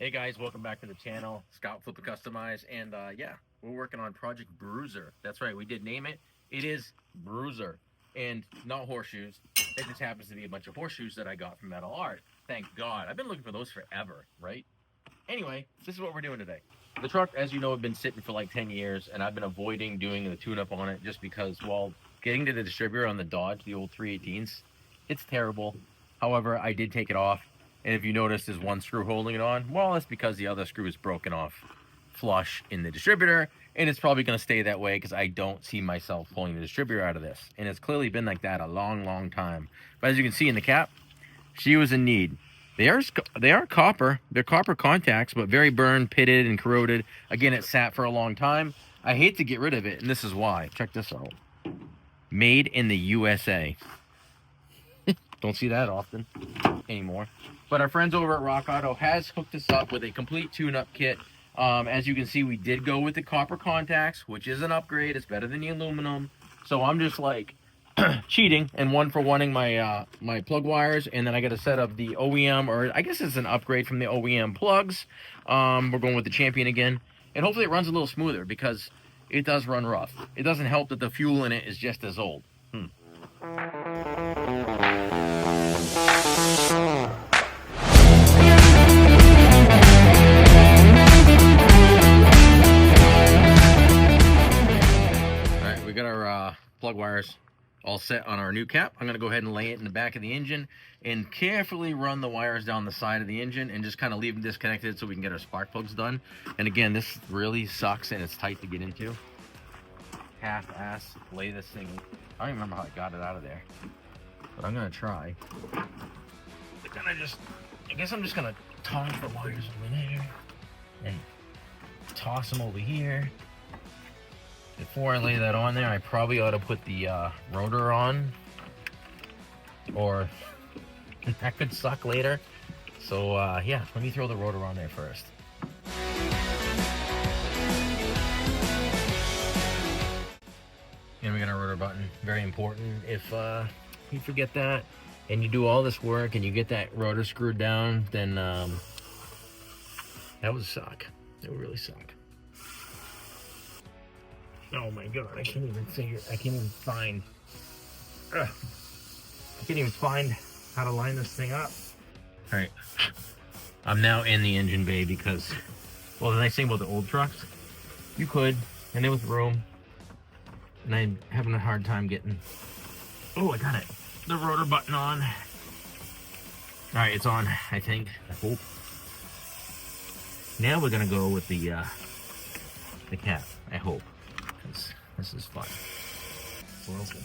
Hey guys, welcome back to the channel. Scout Flip and Customize, and yeah, we're working on Project Bruiser. That's right, we did name it. It is Bruiser, and not horseshoes. It just happens to be a bunch of horseshoes that I got from Metal Art. Thank God. I've been looking for those forever, right? Anyway, this is what we're doing today. The truck, as you know, has been sitting for like 10 years, and I've been avoiding doing the tune-up on it just because, well, getting to the distributor on the Dodge, the old 318s, it's terrible. However, I did take it off. And if you notice there's one screw holding it on, well, that's because the other screw is broken off flush in the distributor, and it's probably going to stay that way because I don't see myself pulling the distributor out of this. And it's clearly been like that a long time. But as you can see in the cap, she was in need. They are copper. They're copper contacts, but very burned, pitted, and corroded. Again, it sat for a long time. I hate to get rid of it, and this is why. Check this out. Made in the USA. Don't see that often anymore. But our friends over at Rock Auto has hooked us up with a complete tune-up kit. As you can see, we did go with the copper contacts, which is an upgrade. It's better than the aluminum. So I'm just like cheating and one-for-oneing my my plug wires, and then I got a set of the OEM, or I guess it's an upgrade from the OEM plugs. We're going with the Champion again, and hopefully it runs a little smoother because it does run rough. It doesn't help that the fuel in it is just as old. We got our plug wires all set on our new cap. I'm going to go ahead and lay it in the back of the engine and carefully run the wires down the side of the engine and just kind of leave them disconnected so we can get our spark plugs done. And again, this really sucks and it's tight to get into. Half-ass lay this thing. I don't even remember how I got it out of there, but I'm going to try. I guess I'm just going to toss the wires over there and toss them over here. Before I lay that on there, I probably ought to put the rotor on, or that could suck later. So yeah, let me throw the rotor on there first. And we got our rotor button, very important. If you forget that and you do all this work and you get that rotor screwed down, then that would suck. It would really suck. Oh my God, I can't even find how to line this thing up. All right, I'm now in the engine bay because, well, the nice thing about the old trucks, you could, and there was room, and I'm having a hard time getting, oh, I got it, the rotor button on. All right, it's on, I think, I hope. Now we're gonna go with the cap, I hope. This is fun. Broken.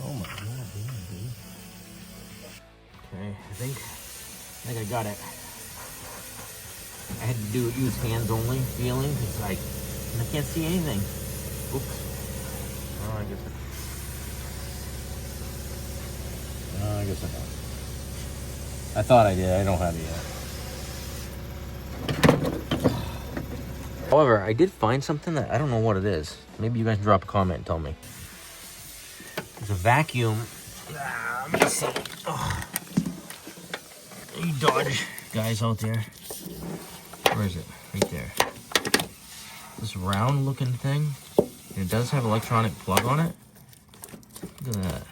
Oh my God, dude. Okay, I think I got it. I had to use hands only feeling because I can't see anything. Oops. Oh, I guess I don't. I thought I did. I don't have it yet. However, I did find something that I don't know what it is. Maybe you guys can drop a comment and tell me. There's a vacuum. Let me see. Oh. You Dodge guys out there. Where is it? Right there. This round looking thing. And it does have electronic plug on it. Look at that.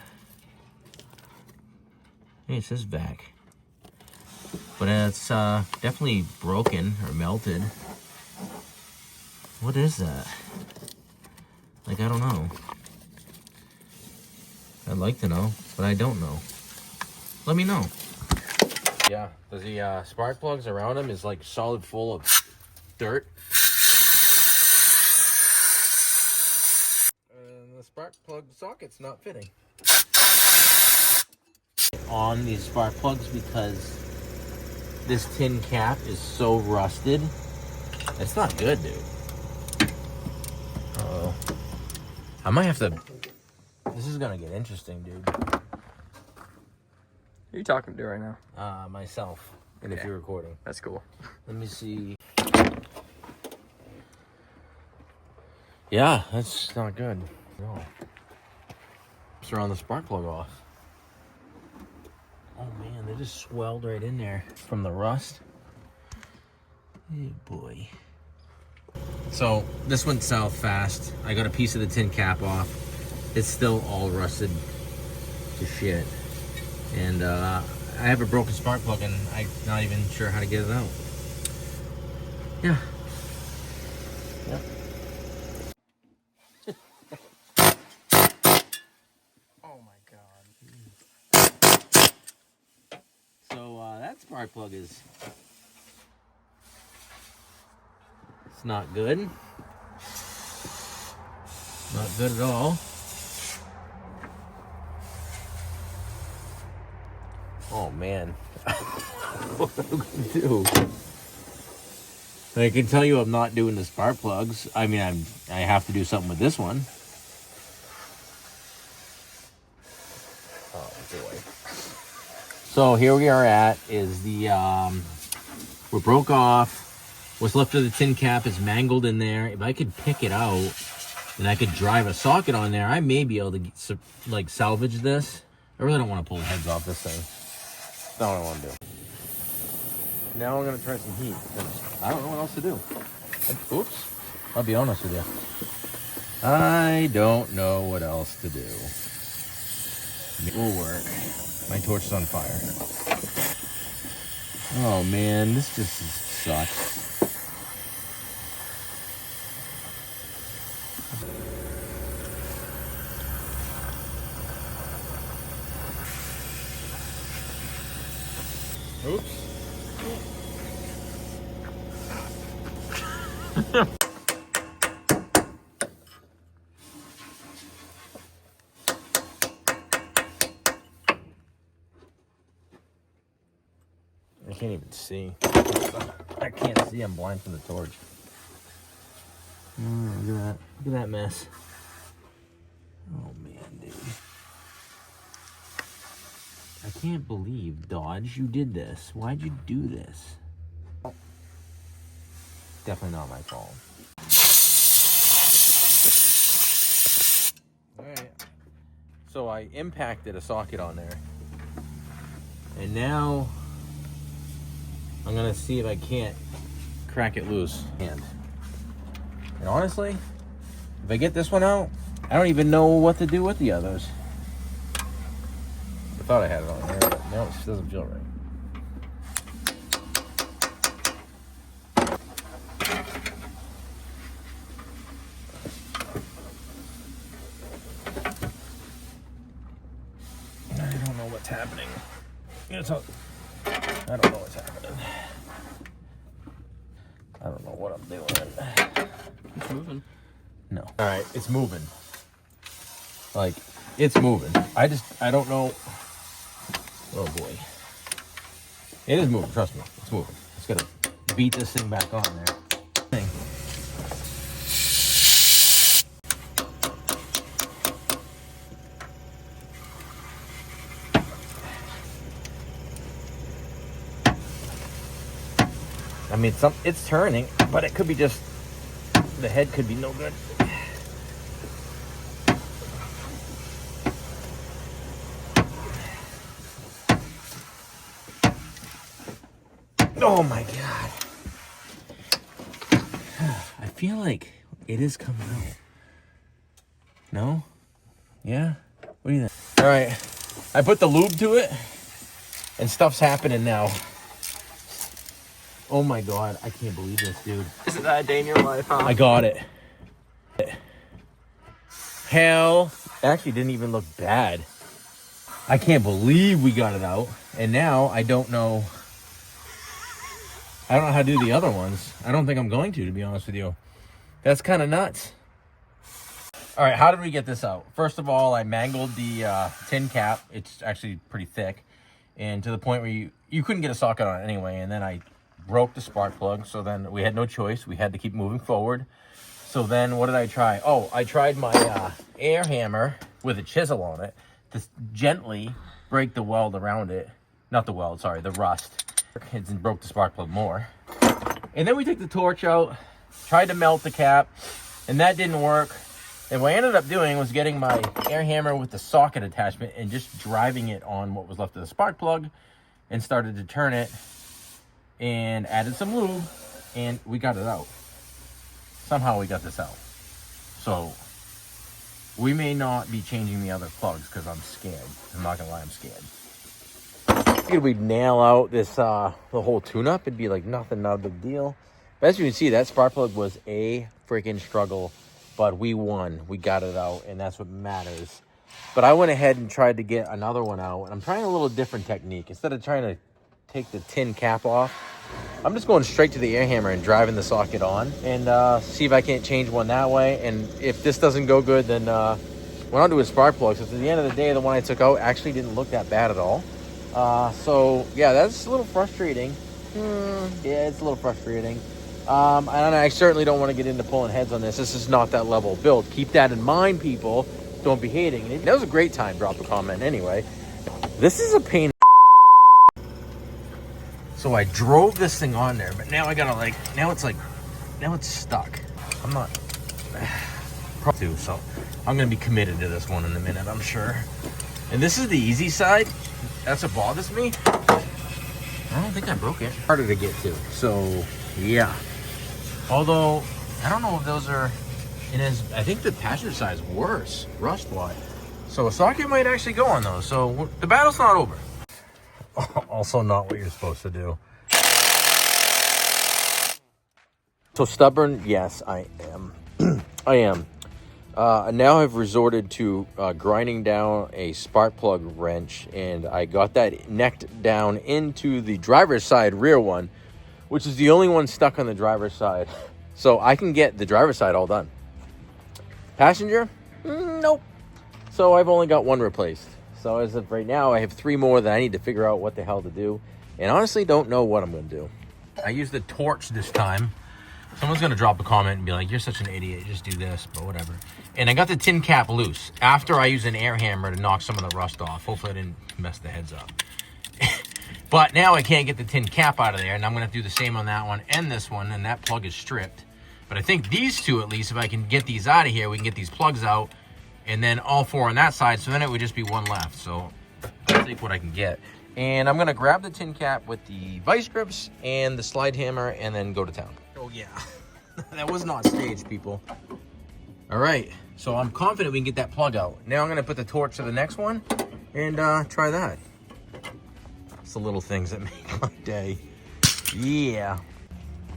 Hey, it says vac. But it's definitely broken or melted. What is that? Like, I don't know. I'd like to know, but I don't know. Let me know. Yeah, the spark plugs around them is like solid full of dirt. And the spark plug socket's not fitting on these spark plugs because this tin cap is so rusted. It's not good, dude. Uh-oh. I might have to... This is gonna get interesting, dude. Who are you talking to right now? Myself. And if you're recording. That's cool. Let me see. Yeah, that's not good. No. Let's turn the spark plug off. Oh man, they just swelled right in there from the rust. Hey boy. So this went south fast. I got a piece of the tin cap off. It's still all rusted to shit. And I have a broken spark plug and I'm not even sure how to get it out. Yeah. Yep. Oh my god. So that spark plug is, it's not good. Not good at all. Oh man. What am I gonna do? I can tell you I'm not doing the spark plugs. I mean, I have to do something with this one. Oh boy. So here we are at is the we broke off. What's left of the tin cap is mangled in there. If I could pick it out and I could drive a socket on there, I may be able to like salvage this. I really don't want to pull the heads off this thing. That's not what I want to do. Now I'm gonna try some heat because I don't know what else to do. Oops. I'll be honest with you. I don't know what else to do. It will work. My torch is on fire. Oh man, this just sucks. Oops. I can't even see. I can't see. I'm blind from the torch. Look at that. Look at that mess. Oh man, dude. I can't believe, Dodge, you did this. Why'd you do this? Oh. Definitely not my fault. Alright. So I impacted a socket on there. And now I'm gonna see if I can't crack it loose. And honestly, if I get this one out, I don't even know what to do with the others. I thought I had it on there, but no, it doesn't feel right. I don't know what's happening. I don't know what's happening. I don't know what I'm doing. It's moving. No. All right, it's moving. Like, it's moving. I don't know. Oh boy. It is moving, trust me. It's moving. It's gonna beat this thing back on there. I mean, it's turning, but it could be just, the head could be no good. Oh my God. I feel like it is coming out. No? Yeah? What do you think? All right. I put the lube to it and stuff's happening now. Oh my God. I can't believe this, dude. Isn't that a day in your life, huh? I got it. Hell. It actually didn't even look bad. I can't believe we got it out. And now I don't know how to do the other ones. I don't think I'm going to be honest with you. That's kind of nuts. All right, how did we get this out? First of all, I mangled the tin cap. It's actually pretty thick. And to the point where you couldn't get a socket on it anyway. And then I broke the spark plug. So then we had no choice. We had to keep moving forward. So then what did I try? Oh, I tried my air hammer with a chisel on it to gently break the weld around it. Not the weld, sorry, the rust. It broke the spark plug more. And then we took the torch out, tried to melt the cap, and that didn't work. And what I ended up doing was getting my air hammer with the socket attachment and just driving it on what was left of the spark plug and started to turn it and added some lube and we got it out. Somehow we got this out. So we may not be changing the other plugs because I'm scared. I'm not gonna lie, I'm scared. I figured we'd nail out this the whole tune-up. It'd be like nothing, not a big deal. But as you can see, that spark plug was a freaking struggle, but we won. We got it out, and that's what matters. But I went ahead and tried to get another one out, and I'm trying a little different technique. Instead of trying to take the tin cap off, I'm just going straight to the air hammer and driving the socket on and see if I can't change one that way. And if this doesn't go good, then we're on to a spark plug. So at the end of the day, the one I took out actually didn't look that bad at all. So yeah, that's a little frustrating. Yeah, it's a little frustrating. And I certainly don't want to get into pulling heads on this. This is not that level of build. Keep that in mind, people. Don't be hating. That was a great time. Drop a comment anyway. This is a pain. So I drove this thing on there, but now I gotta now it's stuck. I'm not too, so I'm gonna be committed to this one in a minute, I'm sure. And this is the easy side. That's what bothers me. I don't think I broke it. Harder to get to, so yeah. Although I don't know if those are. I think the passenger side is worse, rust-wise. So a socket might actually go on those. So the battle's not over. Also not what you're supposed to do. So stubborn, yes, I am. I am. Now I've resorted to grinding down a spark plug wrench, and I got that necked down into the driver's side rear one, which is the only one stuck on the driver's side. So I can get the driver's side all done. Passenger? Nope. So I've only got one replaced. So as of right now, I have 3 more that I need to figure out what the hell to do. And honestly, don't know what I'm going to do. I used the torch this time. Someone's going to drop a comment and be like, you're such an idiot, just do this, but whatever. And I got the tin cap loose after I used an air hammer to knock some of the rust off. Hopefully I didn't mess the heads up. But now I can't get the tin cap out of there, and I'm going to do the same on that one and this one, and that plug is stripped. But I think these two, at least, if I can get these out of here, we can get these plugs out, and then all 4 on that side, so then it would just be 1 left. So I'll take what I can get. And I'm going to grab the tin cap with the vice grips and the slide hammer and then go to town. Oh, yeah. That was not staged, people. All right. So I'm confident we can get that plug out. Now I'm going to put the torch to the next one and try that. It's the little things that make my day. Yeah.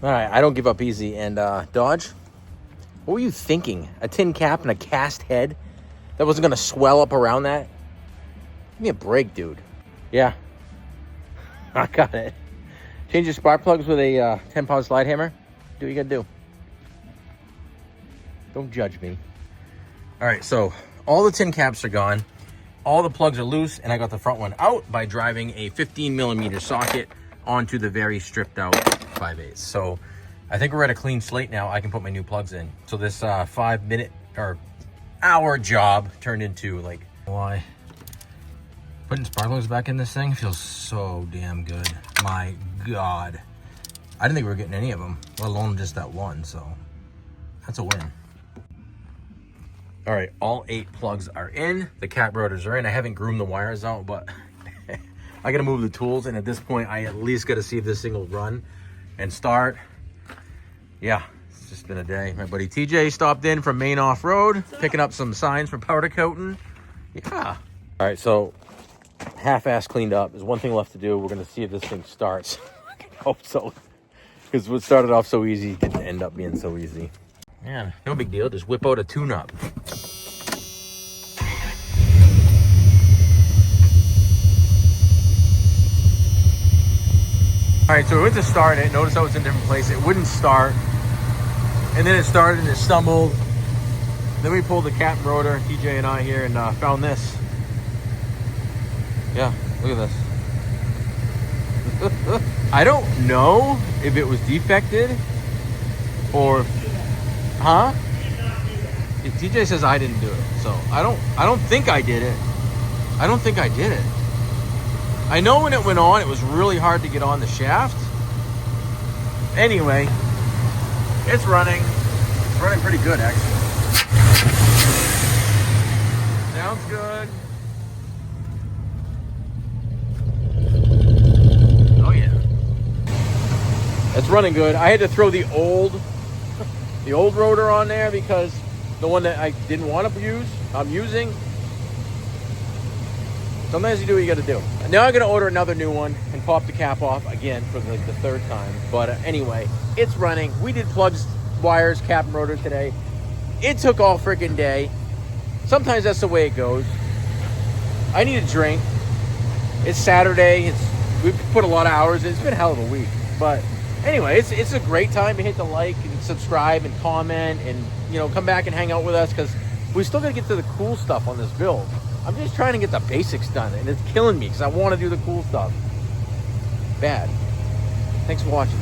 All right. I don't give up easy. And Dodge, what were you thinking? A tin cap and a cast head that wasn't going to swell up around that? Give me a break, dude. Yeah. I got it. Change your spark plugs with a 10-pound slide hammer. Do what you got to do. Don't judge me. All right, so all the tin caps are gone. All the plugs are loose, and I got the front one out by driving a 15mm socket onto the very stripped out 5/8. So I think we're at a clean slate now. I can put my new plugs in. So this 5-minute or hour job turned into like, why? Putting spark plugs back in this thing feels so damn good. My God. I didn't think we were getting any of them, let alone just that one, so that's a win. All right, all 8 plugs are in. The cap rotors are in. I haven't groomed the wires out, but I gotta move the tools, and at this point, I at least gotta see if this thing will run and start. Yeah, it's just been a day. My buddy TJ stopped in from Maine Off-Road, picking up some signs for powder coating. Yeah. All right, so half-ass cleaned up. There's one thing left to do. We're gonna see if this thing starts. I hope so, because what started off so easy didn't end up being so easy. Man, no big deal. Just whip out a tune-up. All right, so we went to start it. Notice how it's in a different place. It wouldn't start. And then it started and it stumbled. Then we pulled the cap and rotor, TJ and I here, and found this. Yeah, look at this. I don't know if it was defected or... Huh? TJ says I didn't do it, so I don't think I did it. I don't think I did it. I know when it went on, it was really hard to get on the shaft. Anyway, it's running. It's running pretty good, actually. Sounds good. Oh yeah. It's running good. I had to throw the old rotor on there because the one that I didn't want to use, I'm using. Sometimes you do what you got to do. Now I'm going to order another new one and pop the cap off again for like the third time. But anyway, it's running. We did plugs, wires, cap, and rotor today. It took all freaking day. Sometimes that's the way it goes. I need a drink. It's Saturday. We've put a lot of hours in. It's been a hell of a week. But anyway, it's a great time to hit the like and subscribe and comment and, you know, come back and hang out with us because we still got to get to the cool stuff on this build. I'm just trying to get the basics done, and it's killing me because I want to do the cool stuff. Bad. Thanks for watching.